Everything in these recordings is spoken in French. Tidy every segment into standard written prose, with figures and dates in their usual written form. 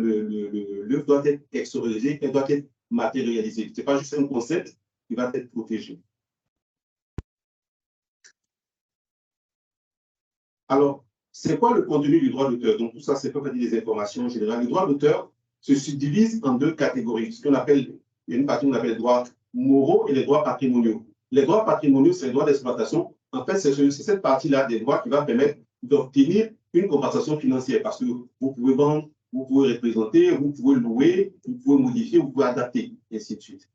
l'œuvre doit être extériorisée, elle doit être matérialisée. Ce n'est pas juste un concept qui va être protégé. Alors, c'est quoi le contenu du droit d'auteur? Donc, tout ça, c'est pas dire des informations générales. Le droit d'auteur se subdivise en deux catégories. Ce qu'on appelle, il y a une partie qu'on appelle les droits moraux et les droits patrimoniaux. Les droits patrimoniaux, c'est les droits d'exploitation. En fait, c'est cette partie-là des droits qui va permettre d'obtenir une compensation financière parce que vous pouvez vendre, vous pouvez représenter, vous pouvez louer, vous pouvez modifier, vous pouvez adapter, et ainsi de suite.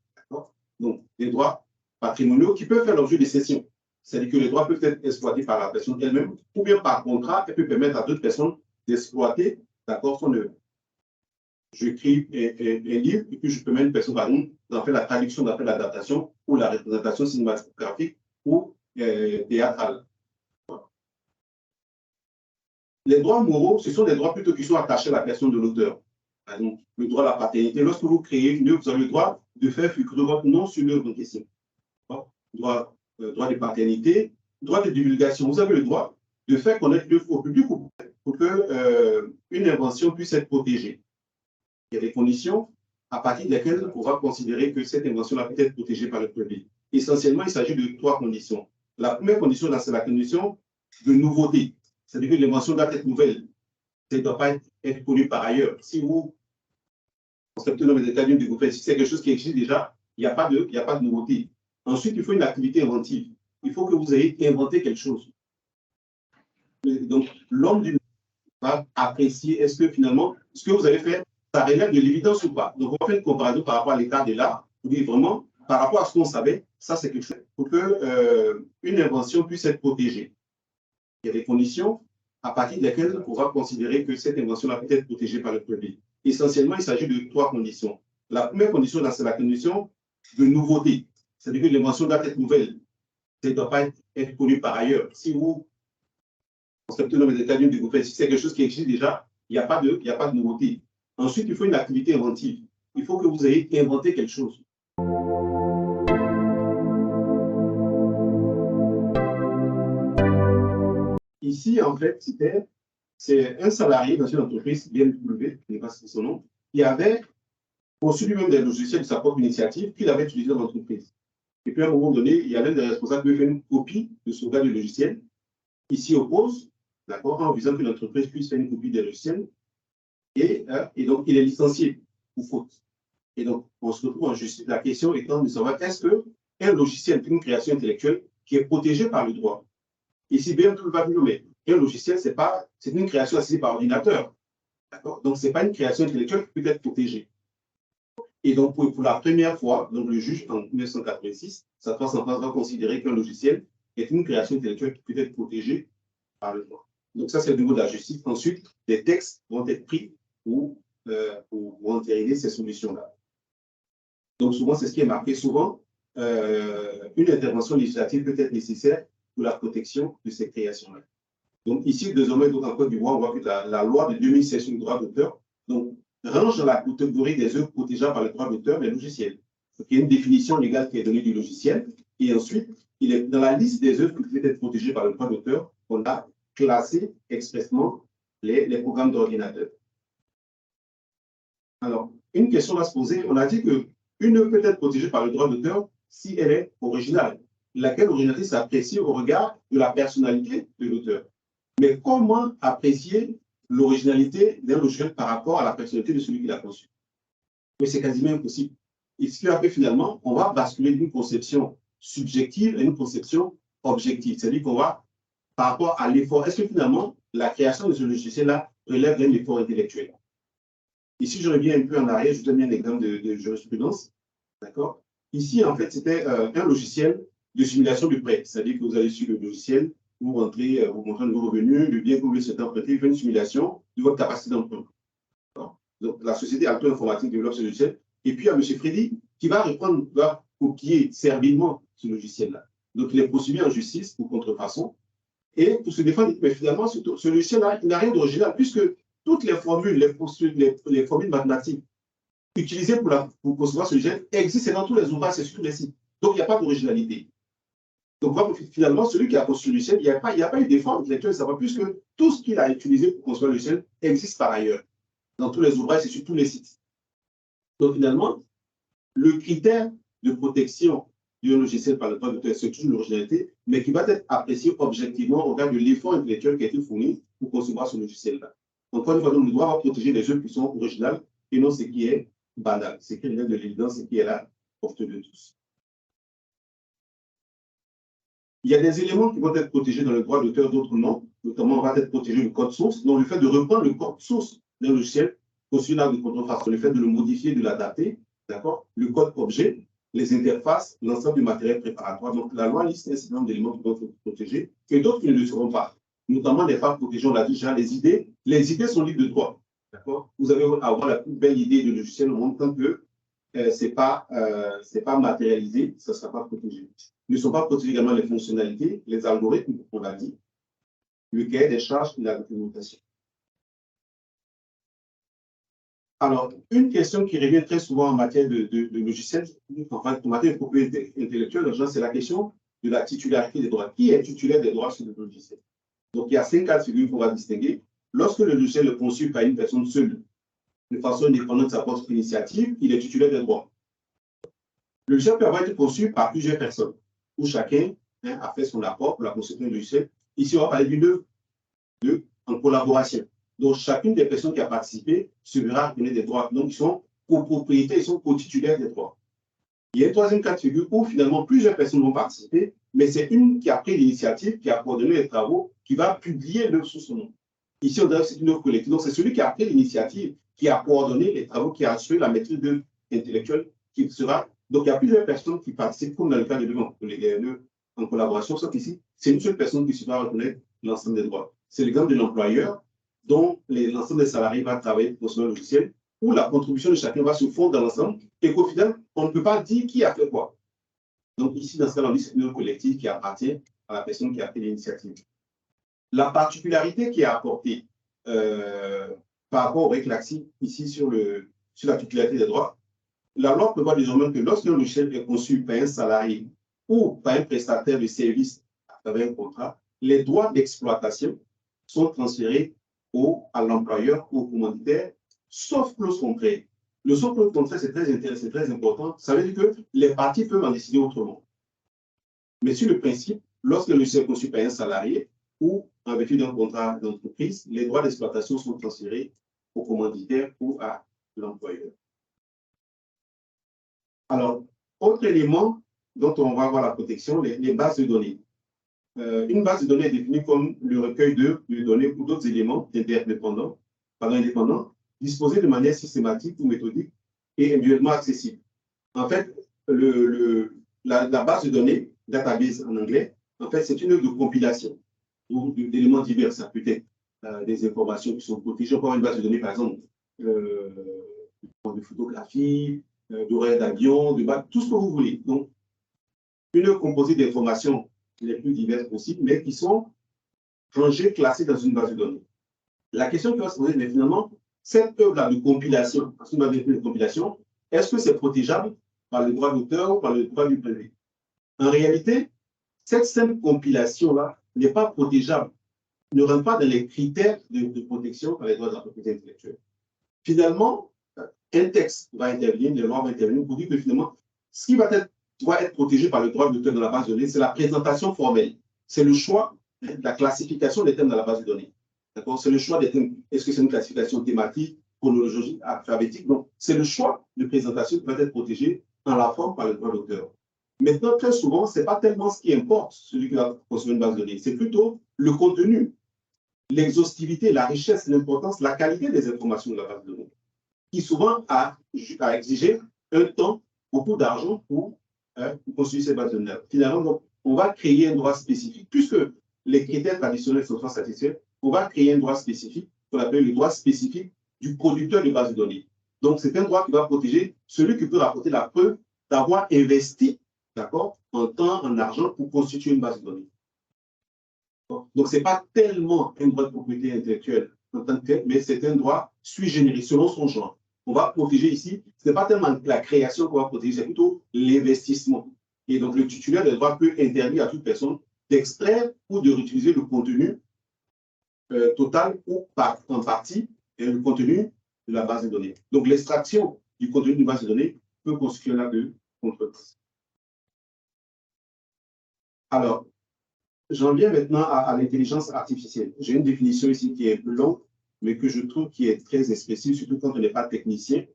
Donc, les droits patrimoniaux qui peuvent faire l'objet de cessions. C'est-à-dire que les droits peuvent être exploités par la personne elle-même, ou bien par contrat, elle peut permettre à d'autres personnes d'exploiter son œuvre. J'écris un livre, et puis je permets à une personne, par exemple, d'en faire la traduction, d'en faire l'adaptation, ou la représentation cinématographique, ou théâtrale. Les droits moraux, ce sont des droits plutôt qui sont attachés à la personne de l'auteur. Par exemple, le droit à la paternité. Lorsque vous créez une œuvre, vous avez le droit de faire figurer votre nom sur l'œuvre en question. Droit de paternité, droit de divulgation. Vous avez le droit de faire connaître l'œuvre au public pour qu'une invention puisse être protégée. Il y a des conditions à partir desquelles on va considérer que cette invention-là peut être protégée par le public. Essentiellement, il s'agit de trois conditions. La première condition, c'est la condition de nouveauté. C'est-à-dire que l'invention doit être nouvelle. Ça ne doit pas être connue par ailleurs. Si vous conceptez le nom des États-Unis de gouvernement, si c'est quelque chose qui existe déjà, il n'y a pas de nouveauté. Ensuite, il faut une activité inventive. Il faut que vous ayez inventé quelque chose. Donc, l'homme du va apprécier, est-ce que finalement, ce que vous avez fait, ça relève de l'évidence ou pas. Donc, on va faire une comparaison par rapport à l'état de l'art. Vous dites vraiment, par rapport à ce qu'on savait, ça c'est quelque chose. Pour qu'une invention puisse être protégée, il y a des conditions à partir desquelles on va considérer que cette invention-là peut être protégée par le public. Essentiellement, il s'agit de trois conditions. La première condition, c'est la condition de nouveauté. C'est-à-dire que l'invention doit être nouvelle. Ça ne doit pas être connue par ailleurs. Si vous conceptez le nom des États-Unis de gouvernement, si c'est quelque chose qui existe déjà, il n'y a pas de nouveauté. Ensuite, il faut une activité inventive. Il faut que vous ayez inventé quelque chose. Ici, en fait, c'est un salarié dans une entreprise, BMW, je ne sais pas si c'est son nom, qui avait conçu lui-même des logiciels de sa propre initiative qu'il avait utilisé dans l'entreprise. Et puis, à un moment donné, il y a l'un des responsables qui veut faire une copie de sauvegarde du logiciel. Il s'y oppose, d'accord, en visant que l'entreprise puisse faire une copie des logiciels. Et donc, il est licencié pour faute. Et donc, on se retrouve en justice. La question étant de savoir est-ce qu'un logiciel, une création intellectuelle qui est protégée par le droit. Ici, BMW va dire, mais un logiciel, c'est une création assistée par ordinateur. Donc, ce n'est pas une création intellectuelle qui peut être protégée. Et donc, pour la première fois, donc, le juge, en 1986, sa trois sentences va considérer qu'un logiciel est une création intellectuelle qui peut être protégée par le droit. Donc, ça, c'est le niveau de la justice. Ensuite, des textes vont être pris pour entériner ces solutions-là. Donc, souvent, c'est ce qui est marqué. Souvent, une intervention législative peut être nécessaire pour la protection de ces créations-là. Donc, ici, désormais, en Côte d'Ivoire, on voit que la loi de 2016 sur le droit d'auteur range dans la catégorie des œuvres protégées par le droit d'auteur les logiciels. Donc, il y a une définition légale qui est donnée du logiciel. Et ensuite, il est dans la liste des œuvres qui peuvent être protégées par le droit d'auteur, on a classé expressément les programmes d'ordinateur. Alors, une question va se poser. On a dit qu'une œuvre peut être protégée par le droit d'auteur si elle est originale. Laquelle originalité s'apprécie au regard de la personnalité de l'auteur. Mais comment apprécier l'originalité d'un logiciel par rapport à la personnalité de celui qui l'a conçu? Mais c'est quasiment impossible. Et ce qui fait que finalement, on va basculer d'une conception subjective à une conception objective. C'est-à-dire qu'on va, par rapport à l'effort, est-ce que finalement, la création de ce logiciel-là relève d'un effort intellectuel? Ici, je reviens un peu en arrière, je vous donne un exemple de jurisprudence. D'accord? Ici, en fait, c'était un logiciel de simulation de prêt. C'est-à-dire que vous allez sur le logiciel, vous rentrez, vous montrez un nouveau revenu, le bien que vous voulez souhaiter emprunter, vous faites une simulation de votre capacité d'emprunt. Donc, la société Alto Informatique développe ce logiciel. Et puis, il y a M. Freddy qui va copier servilement ce logiciel-là. Donc, il est poursuivi en justice pour contrefaçon. Et pour se défendre, mais finalement, ce logiciel-là, il n'a rien d'original, puisque toutes les formules, les formules mathématiques utilisées pour concevoir ce logiciel existent dans tous les ouvrages, c'est sur tous les sites. Donc, il n'y a pas d'originalité. Donc, finalement, celui qui a conçu le logiciel, il n'y a pas eu d'effort intellectuel, ça va, puisque tout ce qu'il a utilisé pour construire le logiciel existe par ailleurs. dans tous les ouvrages et sur tous les sites. Donc, finalement, le critère de protection du logiciel par le droit d'auteur, c'est toujours l'originalité, mais qui va être apprécié objectivement au regard de l'effort intellectuel qui a été fourni pour concevoir ce logiciel-là. Encore une fois, donc, le droit va protéger les œuvres qui sont originales et non ce qui est banal, ce qui relève de l'évidence, ce qui est là, porte de tous. Il y a des éléments qui vont être protégés dans le droit d'auteur, d'autres non. Notamment, on va être protégé le code source. Donc, le fait de reprendre le code source d'un logiciel conçu là de contrefaçon, le fait de le modifier, de l'adapter, d'accord, le code objet, les interfaces, l'ensemble du matériel préparatoire. Donc, la loi liste un certain nombre d'éléments qui vont être protégés et d'autres qui ne le seront pas. Notamment des parts protégées, on l'a dit déjà, les idées. Les idées sont libres de droit. D'accord. Vous avez à avoir la plus belle idée de logiciel au monde tant que ce n'est pas matérialisé, ça ne sera pas protégé. Ne sont pas protégées également les fonctionnalités, les algorithmes, on l'a dit, le cahier des charges et la documentation. Alors, une question qui revient très souvent en matière de logiciels, enfin, en matière de propriété intellectuelle, c'est la question de la titularité des droits. Qui est titulaire des droits sur le logiciel? Donc, il y a 5 cas de figure qu'on va distinguer. Lorsque le logiciel est conçu par une personne seule, de façon indépendante de sa propre initiative, il est titulaire des droits. Le logiciel peut avoir été conçu par plusieurs personnes, où chacun a fait son apport pour la conception du logiciel. Ici, on va parler d'une œuvre en collaboration. Donc, chacune des personnes qui a participé se verra donner des droits. Donc, ils sont copropriétaires, ils sont co-titulaires des droits. Il y a un troisième cas de figure où finalement plusieurs personnes vont participer, mais c'est une qui a pris l'initiative, qui a coordonné les travaux, qui va publier l'œuvre sous son nom. Ici, on dirait que c'est une œuvre collective. Donc, c'est celui qui a pris l'initiative, qui a coordonné les travaux, qui a assuré la maîtrise de intellectuelle, qui sera. Donc, il y a plusieurs personnes qui participent, comme dans le cas de l'œuvre en collaboration, sauf qu'ici, c'est une seule personne qui se va reconnaître l'ensemble des droits. C'est l'exemple de l'employeur, dont l'ensemble des salariés va travailler pour son logiciel, où la contribution de chacun va se fondre dans l'ensemble, et qu'au final, on ne peut pas dire qui a fait quoi. Donc, ici, dans ce cas-là, on dit que c'est une œuvre collective qui appartient à la personne qui a pris l'initiative. La particularité qui est apportée par rapport au réclaxi, ici sur la titularité des droits, la loi prévoit désormais que lorsqu'un logiciel est conçu par un salarié ou par un prestataire de service à travers un contrat, les droits d'exploitation sont transférés à l'employeur ou au commanditaire, sauf clause contraire. Le sauf clause contraire, c'est très intéressant, c'est très important. Ça veut dire que les parties peuvent en décider autrement. Mais sur le principe, lorsque le logiciel est conçu par un salarié ou en vertu d'un contrat d'entreprise, les droits d'exploitation sont transférés au commanditaire ou à l'employeur. Alors, autre élément dont on va voir la protection, les bases de données. Une base de données est définie comme le recueil de données ou d'autres éléments indépendants, disposés de manière systématique ou méthodique et individuellement accessible. En fait, la base de données, database en anglais, en fait, c'est une œuvre de compilation d'éléments divers. Ça peut être des informations qui sont protégées. On peut avoir une base de données, par exemple, de photographie, d'horaires d'avion, tout ce que vous voulez. Donc, une œuvre composée d'informations les plus diverses possibles, mais qui sont rangées, classées dans une base de données. La question qui va se poser, mais finalement, cette œuvre-là de compilation, parce qu'on va définir de compilation, est-ce que c'est protégeable par le droit d'auteur ou par le droit du privé? En réalité, cette simple compilation-là n'est pas protégeable, ne rentre pas dans les critères de protection par les droits de la propriété intellectuelle. Finalement, un texte va intervenir, les lois vont intervenir pour dire que finalement, ce qui doit être protégé par le droit d'auteur dans la base de données, c'est la présentation formelle. C'est le choix de la classification des thèmes dans la base de données. C'est le choix des thèmes. Est-ce que c'est une classification thématique, chronologique, alphabétique? Donc, c'est le choix de présentation qui va être protégé en la forme par le droit d'auteur. Maintenant, très souvent, ce n'est pas tellement ce qui importe, celui qui va construire une base de données. C'est plutôt le contenu, l'exhaustivité, la richesse, l'importance, la qualité des informations de la base de données, qui souvent a exigé un temps, beaucoup d'argent pour construire ces bases de données. Finalement, donc, on va créer un droit spécifique, puisque les critères traditionnels sont satisfaits, on va créer un droit spécifique, qu'on appelle le droit spécifique du producteur de base de données. Donc, c'est un droit qui va protéger celui qui peut rapporter la preuve d'avoir investi, d'accord, en temps, en argent pour constituer une base de données. Donc, ce n'est pas tellement un droit de propriété intellectuelle en tant que tel, mais c'est un droit sui generis, selon son genre. On va protéger ici, ce n'est pas tellement la création qu'on va protéger, c'est plutôt l'investissement. Et donc, le titulaire des droits peut interdire à toute personne d'extraire ou de réutiliser le contenu total ou en partie, et le contenu de la base de données. Donc, l'extraction du contenu d'une base de données peut constituer là de contrepartie. Alors, j'en viens maintenant à l'intelligence artificielle. J'ai une définition ici qui est un peu longue, mais que je trouve qui est très expressive, surtout quand on n'est pas technicien.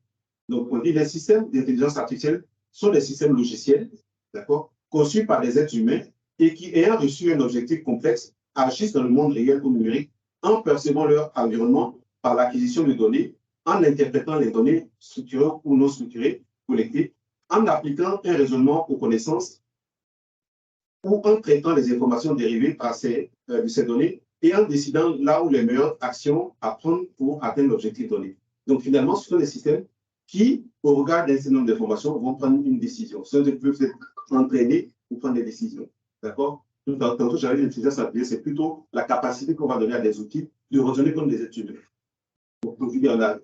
Donc, on dit les systèmes d'intelligence artificielle sont des systèmes logiciels, d'accord, conçus par des êtres humains et qui, ayant reçu un objectif complexe, agissent dans le monde réel ou numérique en percevant leur environnement par l'acquisition de données, en interprétant les données structurées ou non structurées collectées, en appliquant un raisonnement aux connaissances ou en traitant les informations dérivées de ces données et en décidant là où les meilleures actions à prendre pour atteindre l'objectif donné. Donc finalement, ce sont des systèmes qui, au regard d'un certain nombre d'informations, vont prendre une décision. Ceux qui peuvent être entraînés pour prendre des décisions. D'accord? Tantôt, j'avais dit l'intelligence artificielle, c'est plutôt la capacité qu'on va donner à des outils de raisonner comme des êtres humains. Donc aujourd'hui, on a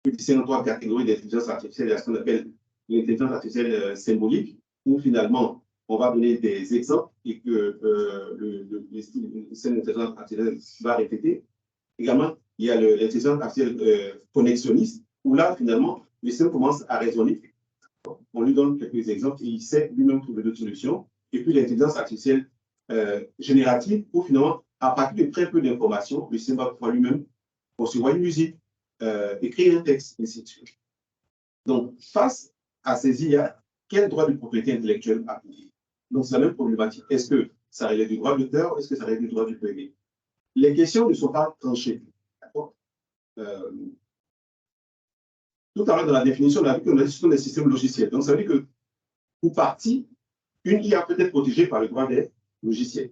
une trois catégories d'intelligence artificielle. Il y a ce qu'on appelle l'intelligence artificielle symbolique, où finalement, on va donner des exemples et que le système d'intelligence artificielle va répéter. Également, il y a l'intelligence artificielle connexionniste, où là, finalement, le système commence à raisonner. On lui donne quelques exemples et il sait lui-même trouver d'autres solutions. Et puis l'intelligence artificielle générative, où finalement, à partir de très peu d'informations, le système va pouvoir lui-même concevoir une musique, écrire un texte, et ainsi de suite. Donc, face à ces IA, quel droit de propriété intellectuelle appliquer? Donc, c'est la même problématique. Est-ce que ça relève du droit d'auteur ou est-ce que ça relève du droit du privé? Les questions ne sont pas tranchées. Tout à l'heure, dans la définition, on a vu qu'on a dit que ce sont des systèmes logiciels. Donc, ça veut dire que, pour partie, une IA peut être protégée par le droit des logiciels.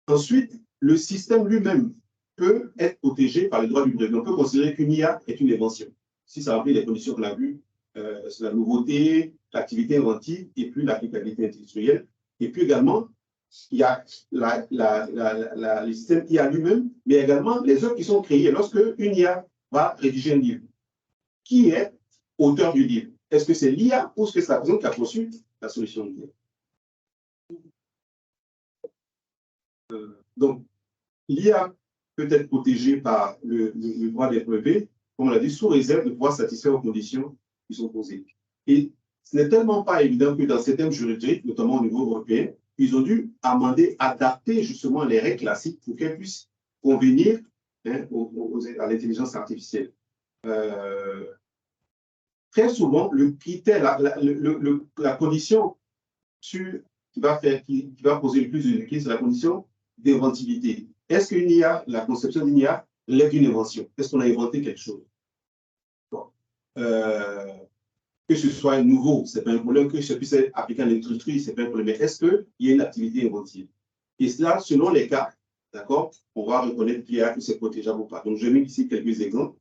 Ensuite, le système lui-même peut être protégé par le droit du brevet. On peut considérer qu'une IA est une invention. Si ça remplit les conditions qu'on a vues, c'est la nouveauté, l'activité inventive et puis l'applicabilité industrielle. Et puis également, il y a le système IA lui-même, mais également les œuvres qui sont créées. Lorsque une IA va rédiger un livre, qui est auteur du livre? Est-ce que c'est l'IA ou est-ce que c'est la personne qui a conçu la solution de l'IA? Donc, l'IA peut être protégée par le droit des brevets, comme on l'a dit, sous réserve de pouvoir satisfaire aux conditions qui sont posées. Et ce n'est tellement pas évident que dans certaines juridiques, notamment au niveau européen, ils ont dû amender, adapter justement les règles classiques pour qu'elles puissent convenir à l'intelligence artificielle. Très souvent, le critère, la condition qui va poser le plus de liquide, c'est la condition d'inventivité. Est-ce qu'une IA, la conception d'une IA, lève d'une invention? Est-ce qu'on a inventé quelque chose? Bon. Que ce soit nouveau, ce n'est pas un problème. Que ce puisse être appliqué à l'industrie, ce n'est pas un problème. Mais est-ce qu'il y a une activité inventive? Et cela, selon les cas, d'accord, on va reconnaître l'IA que c'est protégeable ou pas. Donc, je mets ici quelques exemples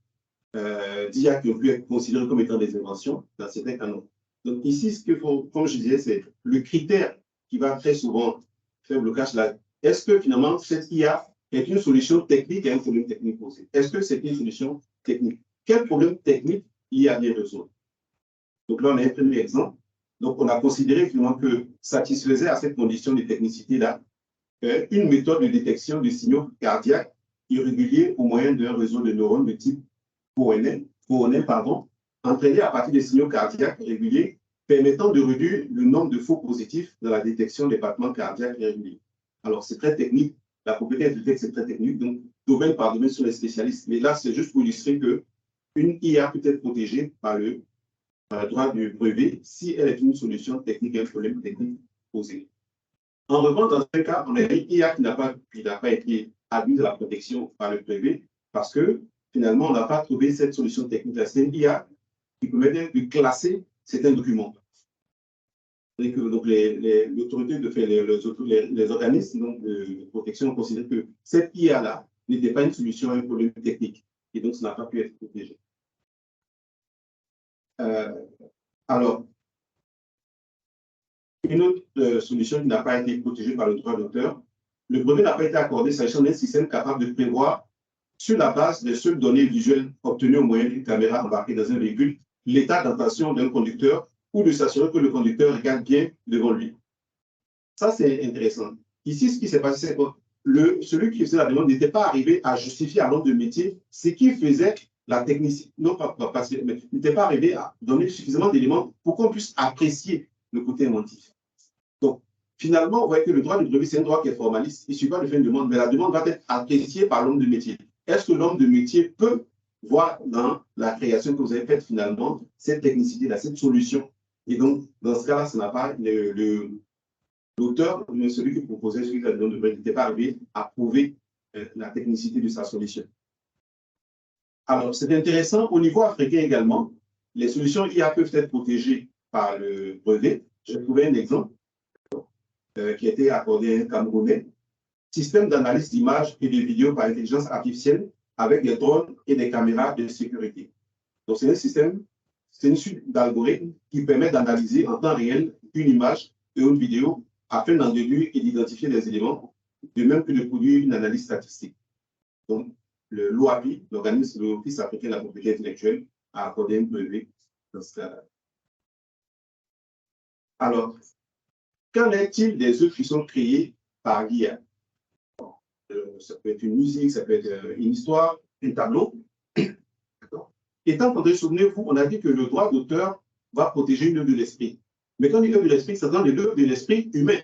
d'IA qui ont pu être considérés comme étant des inventions dans certains cas non. Donc, ici, ce qu'il faut, comme je disais, c'est le critère qui va très souvent faire blocage là. Est-ce que finalement, cette IA est une solution technique à un problème technique posé? Est-ce que c'est une solution technique? Quel problème technique l'IA vient résoudre? Donc là, on a un premier exemple. Donc, on a considéré finalement que satisfaisait à cette condition de technicité-là une méthode de détection de signaux cardiaques irréguliers au moyen d'un réseau de neurones de type couronné, entraîné à partir des signaux cardiaques réguliers, permettant de réduire le nombre de faux positifs dans la détection des battements cardiaques irréguliers. Alors, c'est très technique. La propriété intellectuelle, c'est très technique. Donc, domaine par domaine sur les spécialistes. Mais là, c'est juste pour illustrer qu'une IA peut être protégée par le droit du brevet si elle est une solution technique à un problème technique posé. En revanche, dans ce cas, on a une IA qui n'a pas été admise à la protection par le brevet parce que finalement, on n'a pas trouvé cette solution technique. C'est une IA qui permet de classer certains documents. Et que donc l'autorité les organismes donc, de protection ont considéré que cette IA-là n'était pas une solution à un problème technique. Et donc, ça n'a pas pu être protégé. Alors, une autre solution qui n'a pas été protégée par le droit d'auteur, le brevet n'a pas été accordé s'agissant d'un système capable de prévoir, sur la base des seules données visuelles obtenues au moyen d'une caméra embarquée dans un véhicule, l'état d'attention d'un conducteur ou de s'assurer que le conducteur regarde bien devant lui. Ça, c'est intéressant. Ici, ce qui s'est passé, c'est celui qui faisait la demande n'était pas arrivé à justifier à l'homme de métier ce qu'il faisait, la technicité, non pas parce que, mais n'était pas arrivé à donner suffisamment d'éléments pour qu'on puisse apprécier le côté inventif. Donc, finalement, vous voyez que le droit du brevet, c'est un droit qui est formaliste. Il ne suffit pas de faire une demande, mais la demande va être appréciée par l'homme de métier. Est-ce que l'homme de métier peut voir dans la création que vous avez faite, finalement, cette technicité-là, cette solution? Et donc, dans ce cas-là, ça n'a pas l'auteur, celui qui proposait celui de la demande de brevet, n'était pas arrivé à prouver la technicité de sa solution. Alors, c'est intéressant. Au niveau africain également, les solutions IA peuvent être protégées par le brevet. J'ai trouvé un exemple qui a été accordé à un Camerounais. Système d'analyse d'images et de vidéos par intelligence artificielle avec des drones et des caméras de sécurité. Donc, c'est un système, c'est une suite d'algorithmes qui permet d'analyser en temps réel une image et une vidéo afin d'en déduire et d'identifier des éléments, de même que de produire une analyse statistique. Donc, l'OAPI, l'organisme de l'Office africain de la propriété intellectuelle, a accordé un brevet dans ce cas-là. Alors, qu'en est-il des œuvres qui sont créées par l'IA? Ça peut être une musique, ça peut être une histoire, un tableau. Étant entendu, souvenez-vous, on a dit que le droit d'auteur va protéger une œuvre de l'esprit. Mais quand on dit œuvre de l'esprit, ça donne l'œuvre de l'esprit humain.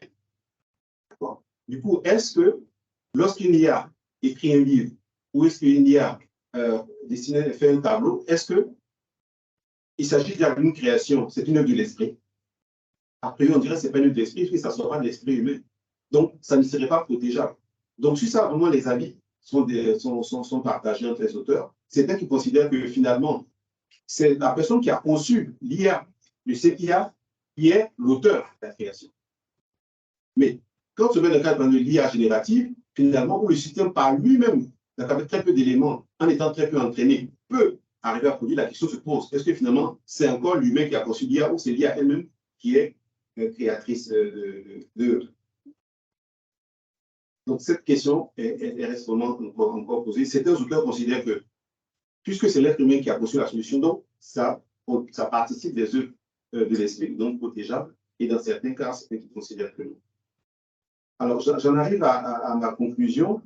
Du coup, est-ce que lorsqu'une IA écrit un livre ou est-ce qu'une IA fait un tableau, est-ce qu'il s'agit d'une création, c'est une œuvre de l'esprit? Après, on dirait que ce n'est pas une œuvre de l'esprit, puisque ça ne soit pas de l'esprit humain. Donc, ça ne serait pas protégeable. Donc, sur ça, vraiment, les avis sont partagés entre les auteurs. C'est eux qui considèrent que finalement, c'est la personne qui a conçu l'IA, le CIA, qui est l'auteur de la création. Mais quand on se met dans le cadre de l'IA générative, finalement, où le système par lui-même, avec très peu d'éléments, en étant très peu entraîné, peut arriver à produire, la question se pose. Est-ce que finalement, c'est encore l'humain qui a conçu l'IA ou c'est l'IA elle-même qui est créatrice d'œuvres? Donc, cette question reste vraiment encore posée. Certains auteurs considèrent que, puisque c'est l'être humain qui a conçu la solution, donc ça participe des œuvres de l'esprit, donc protégeables, et dans certains cas, c'est qui considèrent que non. Alors, j'en arrive à ma conclusion,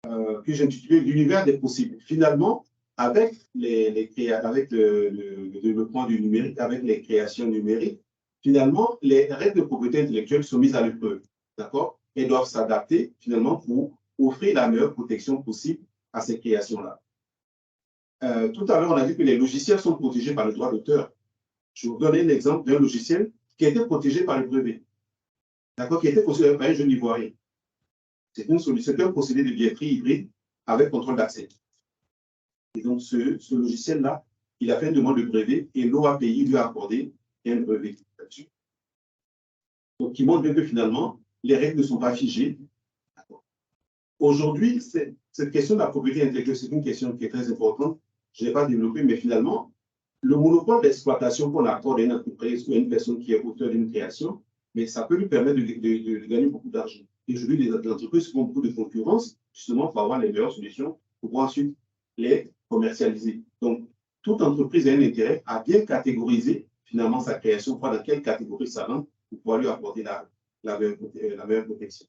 que j'ai intitulée l'univers des possibles. Finalement, avec le développement du numérique, avec les créations numériques, finalement, les règles de propriété intellectuelle sont mises à l'épreuve, d'accord? Et doivent s'adapter, finalement, pour offrir la meilleure protection possible à ces créations-là. Tout à l'heure, on a dit que les logiciels sont protégés par le droit d'auteur. Je vais vous donner un exemple d'un logiciel qui a été protégé par le brevet, d'accord, qui a été considéré par un jeune Ivoirien. C'est une solution, c'est un procédé de billetterie hybride avec contrôle d'accès. Et donc, ce logiciel-là, il a fait une demande de brevet et l'OAPI lui a accordé un brevet là-dessus. Donc, qui montre bien que finalement, les règles ne sont pas figées. Aujourd'hui, cette question de la propriété intellectuelle, c'est une question qui est très importante. Je n'ai pas développé, mais finalement, le monopole d'exploitation qu'on accorde à une entreprise ou à une personne qui est auteur d'une création, mais ça peut lui permettre de gagner beaucoup d'argent. Et aujourd'hui, les entreprises font beaucoup de concurrence, justement, pour avoir les meilleures solutions, pour pouvoir ensuite les commercialiser. Donc, toute entreprise a un intérêt à bien catégoriser, finalement, sa création, voir dans quelle catégorie ça rentre, pour pouvoir lui apporter la meilleure protection.